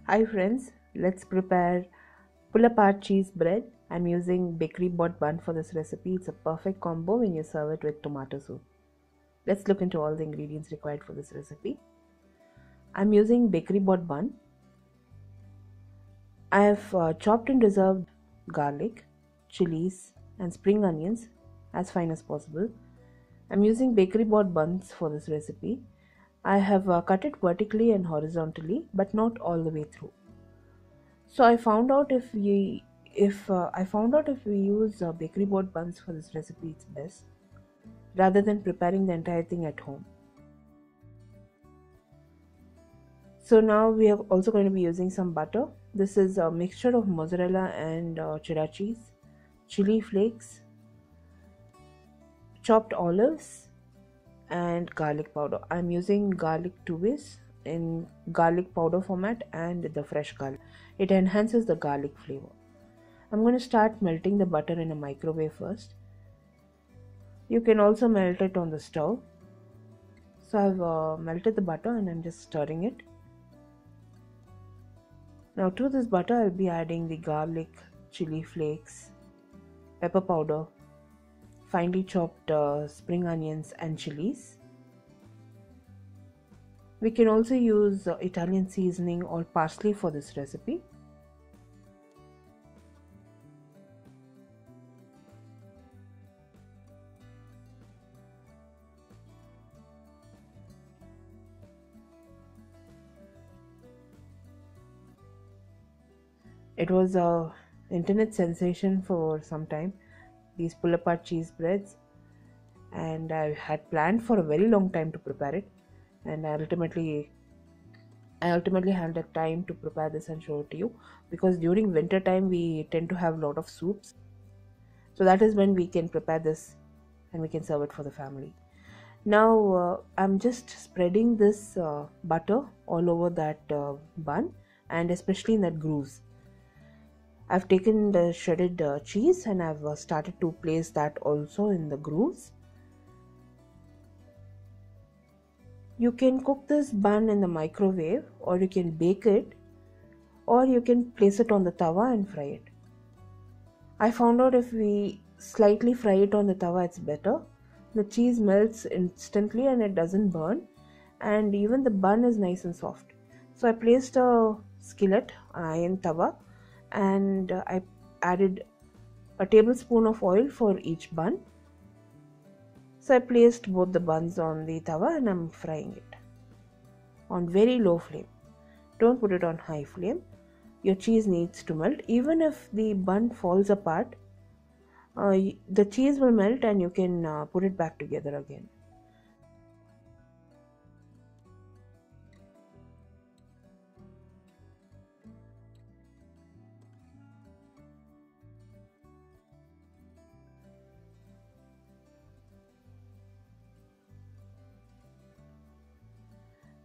Hi friends, let's prepare pull-apart cheese bread. I'm using bakery bought bun for this recipe. It's a perfect combo when you serve it with tomato soup. Let's look into all the ingredients required for this recipe. I'm using bakery bought bun. I have chopped and reserved garlic, chilies and spring onions as fine as possible. I'm using bakery bought buns for this recipe. I have cut it vertically and horizontally but not all the way through. So I found out if we use bakery board buns for this recipe, it's best rather than preparing the entire thing at home. So now we are also going to be using some butter. This is a mixture of mozzarella and cheddar cheese, chili flakes, chopped olives, and garlic powder. I'm using garlic Tbsp in garlic powder format and the fresh garlic. It enhances the garlic flavor. I'm going to start melting the butter in a microwave first. You can also melt it on the stove. So I've melted the butter and I'm just stirring it. Now to this butter I'll be adding the garlic, chili flakes, pepper powder, finely chopped spring onions and chilies. We can also use Italian seasoning or parsley for this recipe. It was a internet sensation for some time, these pull-apart cheese breads, and I had planned for a very long time to prepare it, and I ultimately had the time to prepare this and show it to you, because during winter time we tend to have a lot of soups, so that is when we can prepare this and we can serve it for the family. Now I'm just spreading this butter all over that bun and especially in that grooves. I've taken the shredded cheese and I've started to place that also in the grooves. You can cook this bun in the microwave, or you can bake it, or you can place it on the tawa and fry it. I found out if we slightly fry it on the tawa, it's better. The cheese melts instantly and it doesn't burn, and even the bun is nice and soft. So I placed a skillet, an iron tawa, and I added a tablespoon of oil for each bun. So I placed both the buns on the tawa and I'm frying it on very low flame. Don't put it on high flame. Your cheese needs to melt. Even if the bun falls apart, the cheese will melt and you can put it back together again.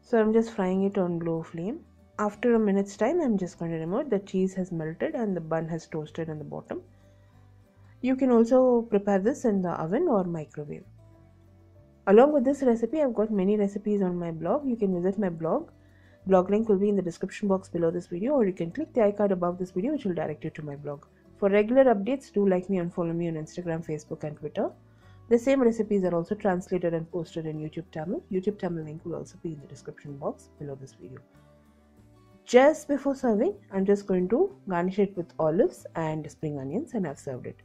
So I'm just frying it on low flame. After a minute's time, I'm just going to remove. The cheese has melted and the bun has toasted in the bottom. You can also prepare this in the oven or microwave. Along with this recipe, I've got many recipes on my blog. You can visit my blog. Blog link will be in the description box below this video, or you can click the icon above this video which will direct you to my blog. For regular updates, do like me and follow me on Instagram, Facebook and Twitter. The same recipes are also translated and posted in YouTube Tamil. YouTube Tamil link will also be in the description box below this video. Just before serving, I'm just going to garnish it with olives and spring onions, and I've served it.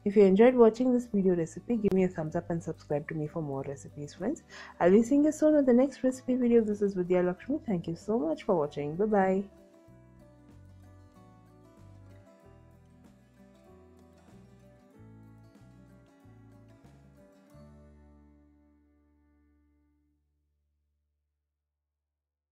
If you enjoyed watching this video recipe, give me a thumbs up and subscribe to me for more recipes, friends. I'll be seeing you soon on the next recipe video. This is Vidyalakshmi. Thank you so much for watching. Bye-bye.